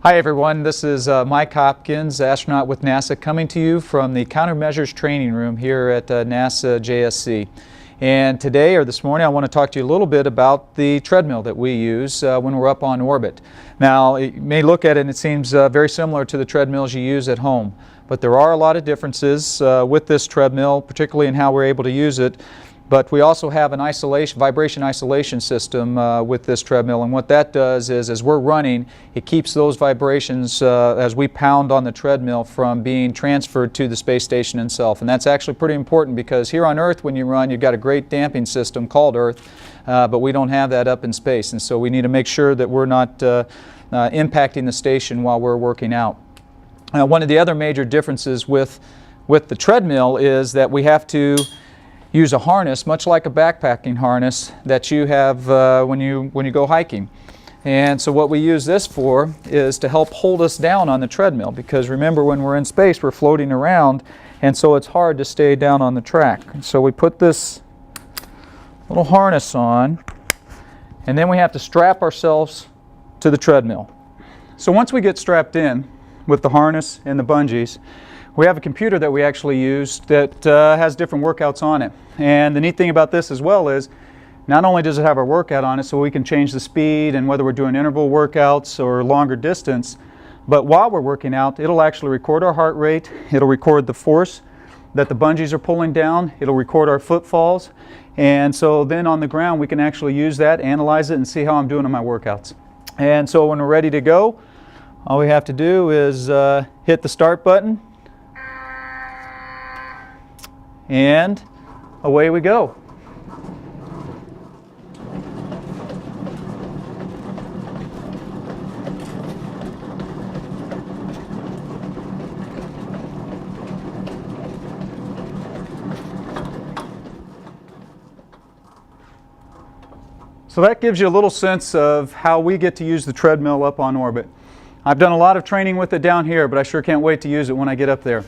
Hi everyone, this is Mike Hopkins, astronaut with NASA, coming to you from the Countermeasures Training Room here at NASA JSC. And today, or this morning, I want to talk to you a little bit about the treadmill that we use when we're up on orbit. Now, you may look at it and it seems very similar to the treadmills you use at home, but there are a lot of differences with this treadmill, particularly in how we're able to use it. But we also have an vibration isolation system with this treadmill, and what that does is, as we're running, it keeps those vibrations as we pound on the treadmill from being transferred to the space station itself. And that's actually pretty important because here on Earth, when you run, you've got a great damping system called Earth, but we don't have that up in space, and so we need to make sure that we're not impacting the station while we're working out. One of the other major differences with the treadmill is that we have to use a harness, much like a backpacking harness that you have when you go hiking. And so what we use this for is to help hold us down on the treadmill, because remember, when we're in space we're floating around, and so it's hard to stay down on the track. So we put this little harness on, and then we have to strap ourselves to the treadmill. So once we get strapped in with the harness and the bungees, we have a computer that we actually use that has different workouts on it. And the neat thing about this as well is, not only does it have our workout on it so we can change the speed and whether we're doing interval workouts or longer distance, but while we're working out, it'll actually record our heart rate, it'll record the force that the bungees are pulling down, it'll record our footfalls, and so then on the ground we can actually use that, analyze it, and see how I'm doing on my workouts. And so when we're ready to go, all we have to do is hit the start button, and away we go. So that gives you a little sense of how we get to use the treadmill up on orbit. I've done a lot of training with it down here, but I sure can't wait to use it when I get up there.